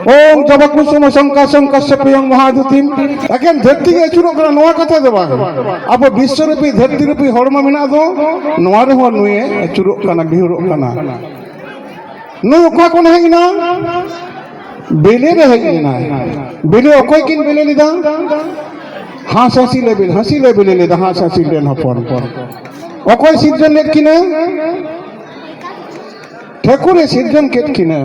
ओम जबकुसुम शंकाशं कश्यपयं महादुतिम एकेन धरती के अचुरोग कना नोआ कथा दो बांग अब विश्वरूपी धरती रूपी हड़मा मेना दो नोआ रे हो नुए अचुरोग कना बिहुरोग कना नुई ओका कोन हेगिना बेले रे हेगिना बेले ओकोय किन बेले लिदा हास हसी ले बेले लिदा हास हसी लेन हपन ओकोय सिरजन लेट किना ठाकुरे सिरजन केट किना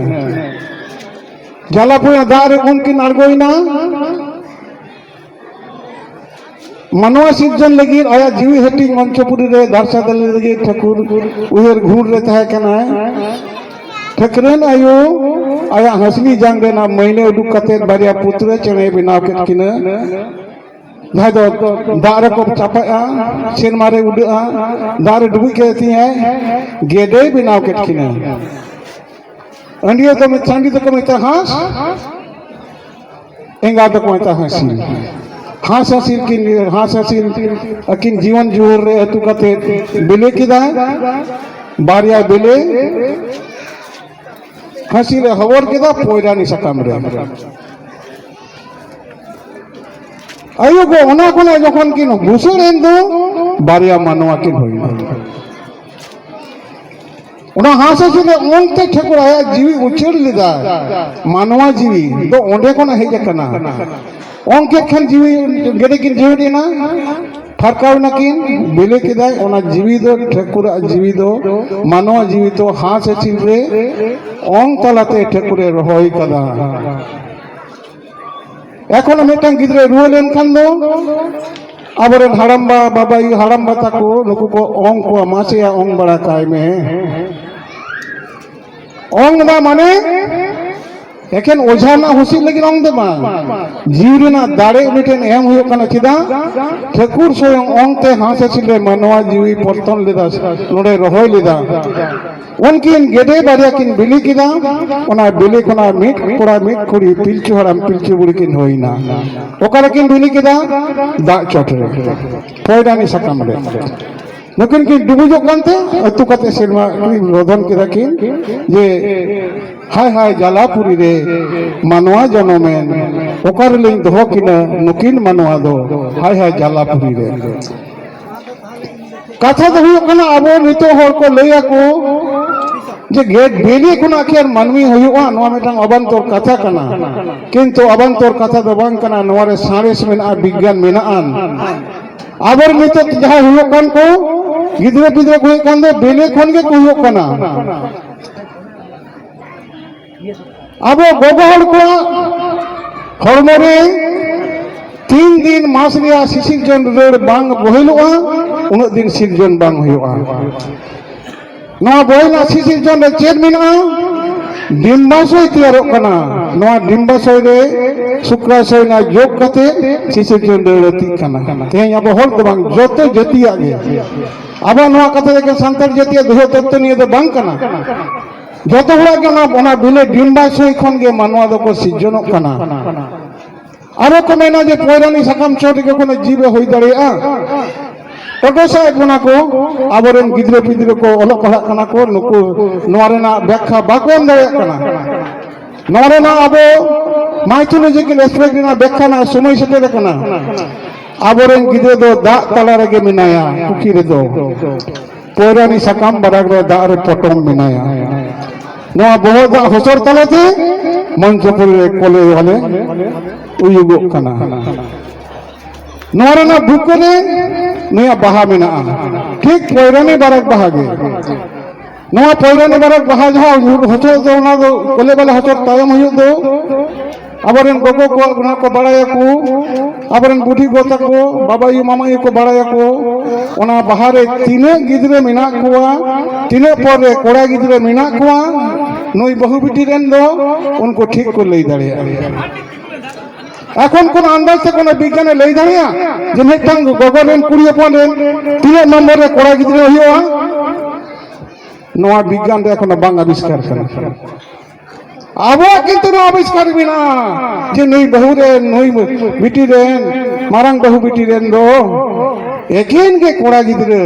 जलापुया दार उनकिन आड़गोइना मनवा सिरजन लगी आया जीवी हटी मंचपुरी रे दारसा दल लगी ठाकुर उहेर घूर रे तहे कना ठकरेन आयो आया हसली जांग रे ना महीने उडुक कते बारिया पुत्र चने बनाव केट किना जहां दो दार को चापा सेन मारे उडा दार डुबी के थी है गेडे बनाव केट किना अंडियो तो में चांदी तो कमेता हास एंगा तो कमेता हसी हास हसी अकिन जीवन जुर रे अतु कते बिले किदा बारिया बिले हसी रे हवर किदा पोयरानी सकाम रे आयो गो ओना कोना जखन किन बुसुरेन दो बारिया मानवा किन होई उना हास हसी ओंते ठाकुर आया जीवी उछेर लिदा मानवा जीवी तो ओंडे कोना हेज कना ओंके खन जीवी गेडे किन जीवी ना फरकाव नकिन बिले किदाय ओना जीवी दो ठाकुर जीवी दो मानवा जीवी तो हास हसी रे ओंग तलाते ठाकुरे रहोय कदा एखोनो मिटांग गिद्रे रुवे लेन खान दो आबरेन हाड़ाम्बा बाबाई हाड़ाम्बा ताको नुकु को ओंग को मासेया ओंग बड़ा काय में ओंग दा माने एकेन ओझा ना हुसी लगी ओंग दे बा जीवरी ना दाड़े मिटेन एम हुयो कना चिदा ठाकुर स्वयं ओंग ते हास हसीले मानवा जीवी परतन लेदा नोडे रहोय लेदा उनकिन गेडे बारिया किन बिली किदा ओना बिली कोना मिट कोड़ा मिट कुड़ी पिलचु हराम पिलचु बुड़ी किन होइना ओकारा किन बिली किदा दा चोटरे पोयडानी सकाम रे नकिन की डुबुजो कानते अतु कते सिरमा रोधन किदा किन जे हाय हाय जलापुरी रे मानवा जनमेन ओकार लेन दोहो किना नकिन मानवा दो हाय हाय जलापुरी रे कथा तो हुयो कना आबो नितो होर को लैया को जे गेट बेली कोना केर मानवी हुयुआ नोआ मिटांग अबांतर कथा कना किंतु अबांतर कथा दो बांग कना नोआ रे सारेस मेना विज्ञान मेनाआन आबर नितो जहां हुयो कन को गिद्रे पिद्रे को कन दो बेले खन के हुयो कना आबो गोगोहर को हरमरे 3 दिन मास रिया सिसिजन रेड बांग बहिलुआ उन दिन सिरजन बांग हुयुआ नोआ बहिला सिसिजन रे चेद मिना डिम्बाशय तैयारो कना नोआ डिम्बाशय रे शुक्राशय ना योग कते सिसिजन रे रति कना तेय अब होल तो बांग जोते जतिया गे अब नोआ कते के संतर जतिया दोह तत्व निये दो बांग कना जोतो हुआ के ना बिले डिम्बाशय खन गे मानवा दो को सिजनो कना आरो को मेना जे पोयरानी सकाम चोट के कोनो जीवे होई दड़िया टोटोसा गुना को आबरेन गिद्रे पिद्रे को ओलो पढ़ा कना को नुकु नोरेना व्याख्या बाको दड़े कना नोरेना आबो माइथोलॉजिकल एस्पेक्ट ना व्याख्या ना समय सेटे कना आबरेन गिद्रे दो दा तला रेगे मिनाया कुकी रे दो पोयरानी सकाम बराग रे दा रे पटम मिनाया नोआ बहुत होसर तलाते मंचपुर रे कोले वाले उयुगो कना नोरेना बुकरे नया बाहा मेना ठीक पोयरानी बारक बहागे नोआ पोयरानी बारक बहा जहा होचो दो ना दो कोले वाला होचो तायम हुयो दो आबरेन गोगो को गुना को बड़ाया को आबरेन बुढ़ी गोता को बाबा यू मामा यू को बड़ाया को ओना बाहरे तीने गिद्रे मेना कोआ तीने पर कोड़ा गिद्रे मेना कोआ नई बहु बिटी रेन दो उनको ठीक को लई दाड़िया এখন কোন আন্দাজ থেকে কোন বিজ্ঞানে লই দাঁড়িয়া যে মিটাং গগরেন কুড়ি পনেন 3 নম্বরে কোড়া গিদ্রে হইয়া নোয়া বিজ্ঞান রে এখন বাং আবিষ্কার করে আবো কিন্তু না আবিষ্কার বিনা যে নই বহু রে নই বিটি রেন মারাং বহু বিটি রেন দো একিন কে কোড়া গিদ্রে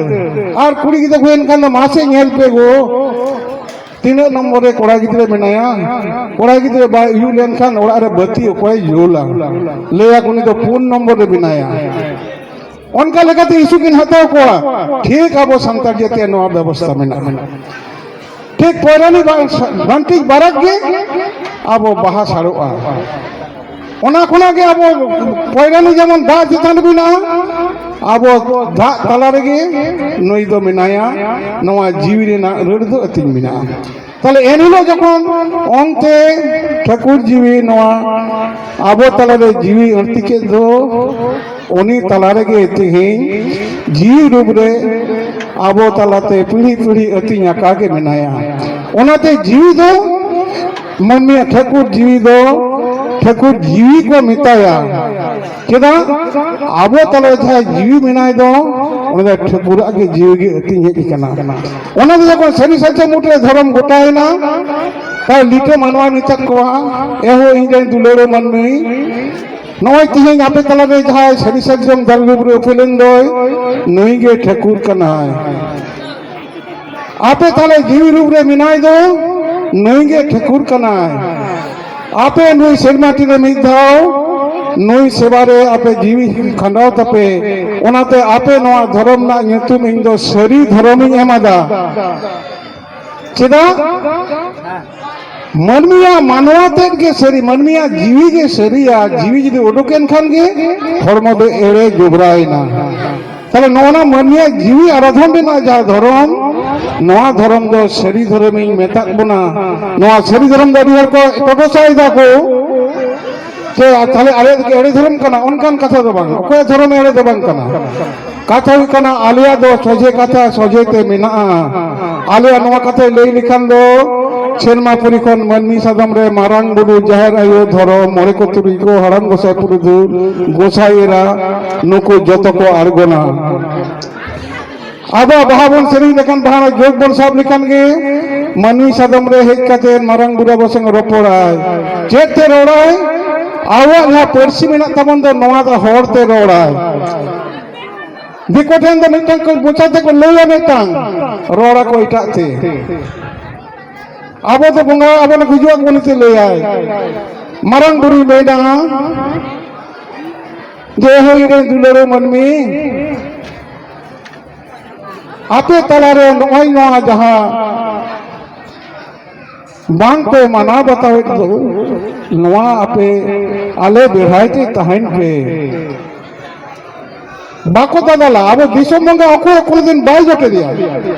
আর কুড়ি গিদ্রে হইন কান মাসে নেল পে গো तीना नम्बर कड़ा गिद्रे मेनाया कड़ा गिद्रे बा यू लेनखान ओड़ा रे बत्ती ओकय जोला लेया उनी तो 4 नम्बर रे बिनाया उनका लेकाते इशू किन हताव कोआ ठीक अब संतार जाते नवा व्यवस्था मेना ठीक पौरानी घंटी बारक गे अब बाहा सारोआ ओना खुना गे अब पौरानी जेमन दा चितान बिना अब दा तला रेगे नई दो मेनाया नवा जीवी रेना रड़ दो अतिन बिना ताले एनिलो जखन ओंते ठाकुर जीवी नवा अब तला रे जीवी अंतिके दो उनी तला रेगे तिहिं जीव रूप रे अब तलाते पीढ़ी पीढ़ी अतिन आका के मेनाया ओनाते जीवी दो मम्मी ठाकुर जीवी दो ठाकुर जीवी को मिताया केदा अब तले था जीवी मिनाय दो उनदा ठाकुर आगे जीवी के अतिन हेज कना ओना दो जखन सरी सच्चे मुटे धर्म गोटायना ता लिटे मानवा मितक कोआ एहो इंजे दुलेरो मनमी नय तिहिं आपे तला रे जहाय सरी सज्जम दरगुब रे उपेलेन दोय नई गे ठाकुर कनाय आपे तले जीवी रूप रे मिनाय दो नई गे ठाकुर कनाय आपे नुई सेरमाटी रे मिद धाव नुई सेवारे आपे जीवी खंडाव तपे ओनाते आपे नवा धर्म ना ᱧᱩᱛᱩᱢ ᱤᱧ ᱫᱚ ᱥᱟᱹᱨᱤ ᱫᱷᱚᱨᱚᱢᱤᱧ ᱮᱢᱟᱫᱟ ᱪᱮᱫᱟᱜ मनमिया मानवा तेज के सरी मनमिया जीवी के सरिया जीवी जदि उडुकेन खान गे हरमो दो एड़े जुबरायना ताले नोना मनमिया जीवी आराधन बिना जा धर्म नवा धर्म दो सरी धर्म इन मेता बना नवा सरी धर्म दरियर को टोटोसाई दा को जे ताले आले के एड़े धर्म कना उनकान कथा दो बांग ओके धर्म एड़े दो बांग कना कथा कना आलिया दो सोजे कथा सोजे ते मिना आलिया नवा कथा लई लिखान दो सेनमा परिखन मनमी सादम रे मारांग बुडू जाहेर आयो धरो मोरे को तुरी को हराम गोसाई पुरुदु गोसाईरा नुको जतो को आरगोना आबा बहाबन सेरी लेखान बहाना जोग बन साहब लिखान गे मनमी सादम रे हेज काते मारांग बुडा बसंग रोपड़ाय चेते रोड़ाय आवा ना परसी मेना तमन दो नवा दा होरते रोड़ाय दिकोटेन दो मिटन को बुचाते को लइया मेतांग रोड़ा को इटाते अब तो बंगा अब न गुजुआ को निते ले आए मरंग बुरी बेडा जे हो रे दुलरो मनमी आपे तलारे नोई नोआ जहां बांग पे मना बतावे तो नोआ आपे आले बेरायते तहन पे बाको दादाला अब दिसम बंगा अको को दिन बाय जटे दिया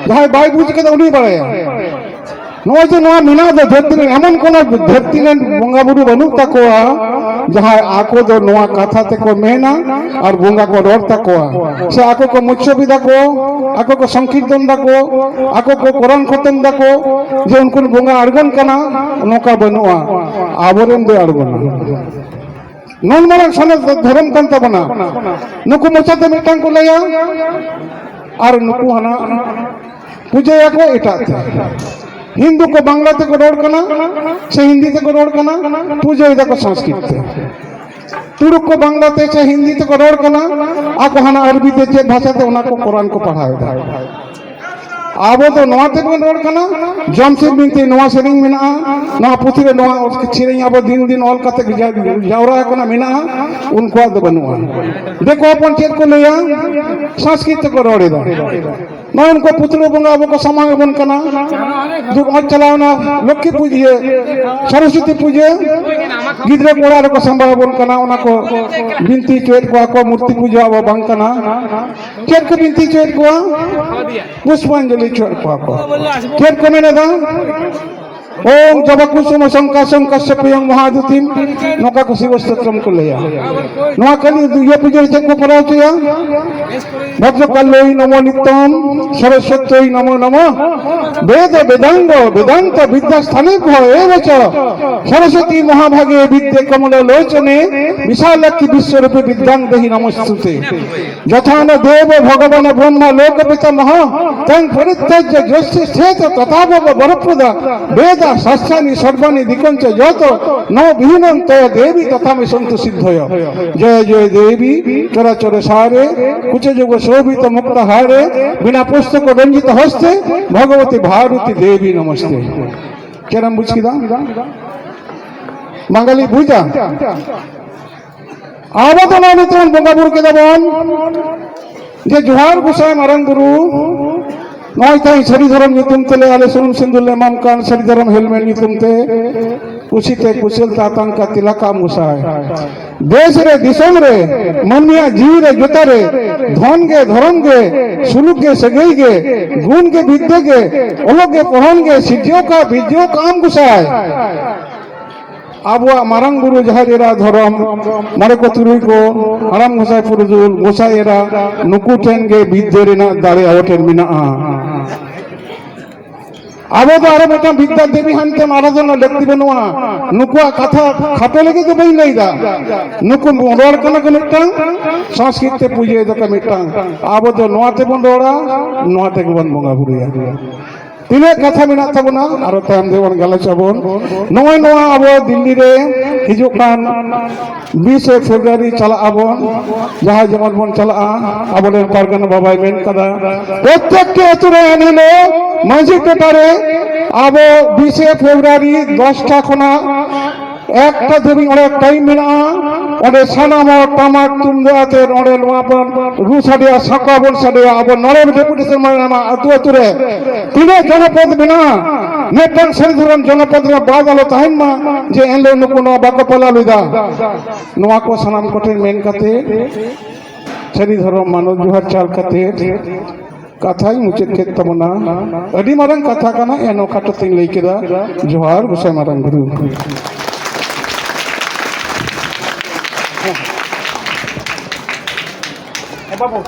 जहां बाय बुझ के उनी बड़ाया नोआ जे नोआ मिना दो धरती रे एमन कोना धरती रे बंगा बुरु बनु तकोआ जहां आको दो नोआ कथा ते को मेना और बंगा को रोड तकोआ से आको को मुच्छो बिदा को आको को संकीर्तन दा को आको को कुरान खतम दा को जे उनको बंगा अरगन कना नोका बनुआ आबोरेन दे अरगन नन मारक सने धर्म कन तबना नुकु मोचाते मिटांग को लया और नुकु हना पूजा को एटाते हिंदू को बांग्ला ते को रोड कना से हिंदी ते को रोड कना पूजा इदा को संस्कृत ते तुरुक को बांग्ला ते से हिंदी ते को रोड कना आको हना अरबी ते जे भाषा ते उना को कुरान को पढ़ावे आबो तो नवा ते को रोड कना जमशेद बिनते नवा सेरिंग मिना नवा पुथी रे नवा चिरिंग आबो दिन दिन ऑल कते जावरा कना मिना उनको दो बनुआ देखो अपन चेत को लया संस्कृत को रोड दा ना उनको पुतलो बंगा अब को समाज बन कना जो आज चलावना लक्ष्मी पूजिए सरस्वती पूजे गिद्रे कोड़ा को संभाव बन कना उना को बिनती चेत को मूर्ति पूजा अब बंग कना चेत को बिनती चेत को पुष्पांजलि चेत को चेत को मेना दा ओम जबकुसुम संकाशम कश्यपयं महादुतिम नोका को शिवस्तोत्रम को लेया नोआ कली दुया पूजा चेक को पराव चया भद्रकालोई नमो नित्यम सरस्वती नमो नमः वेद वेदांग वेदांत विद्या स्थाने एवच सरस्वती महाभागे विद्ये कमल लोचने विशालक्की विश्वरूपे विद्यां देहि नमस्तुते यथा न देव भगवान ब्रह्म लोक पितामह तं परित्यज्य ज्योतिषेत तथा वरप्रद वेद वेदा शास्त्रानि सर्वाणि दिकंच जत न विहीनं तय देवी तथा मे सन्तु सिद्धय जय जय देवी चराचर सारे कुच जुग शोभित मुक्त हारे बिना पुस्तक रंजित हस्ते भगवती भारती देवी नमस्ते केरम बुझकिदा बांगाली बुझा आबदना नितन बंगा बुरु के दबन जे जोहार गोसाई मारांग बुरु नय ताई सारी धरम नितुम तेले आले सुनुम सिंदुर ले माम कान सारी धरम हेलमेट नितुम ते कुशिते कुशल तातन का तिलका मुसाय देश रे दिसम रे मनिया जीव रे जोता रे धन गे धर्म गे सुलूक गे सगई गे गुण गे विद्या गे ओलोक गे पढ़न गे सिद्धियों का विद्यो काम गुसाय आबुआ मारंग बुरु जहाजेरा धरम मारे को तुरुई को आराम गोसाई पुरुजुल गोसाईरा नुकु ठेन गे विद्या रेना दारे आवटेन मिनाआ आबो तो आरो बेटा विद्या देवी हानते आराधना लगती बनवा नुकुआ कथा खापे लगे के बई लईदा नुकु रोड कना के मिटांग संस्कृत ते पूजे द के मिटांग आबो तो नोआते बन रोड़ा नोआते के बन बंगा बुरुया तीने कथा मेना तबना आरो तायम देवन गालाचाबन नय नवा आबो दिल्ली रे हिजुक कान 20 फेब्रुआरी चला आबन जहां जेमन बन चला आबोले पारगना बाबाई मेन कदा प्रत्येक के अतुरे आनिले मांझी टोटारे आबो 20 फेब्रुआरी 10टा खना একটা দেবী অনেক টাইম মেনা ওরে সানাম টামাক তুমদে আতে ওরে লোয়াপন রুসাডিয়া সাকাবন সাডিয়া আবো নরেব ডেপুটেশন মানা আতু আতুরে তিনে জনপদ বিনা নেটন সরিধরন জনপদ রে বাগালো তাহিন মা যে এলে নুকুনো বাকপলা লুইদা নোয়া কো সানাম কোটের মেন কাতে সরিধরন মানব জোহার চাল কাতে কথাই মুচেত খেত তমনা আদি মারাং কথা কানা এনো কাটো তিন লইকেদা জোহার গোসাই মারাং গুরু বাবু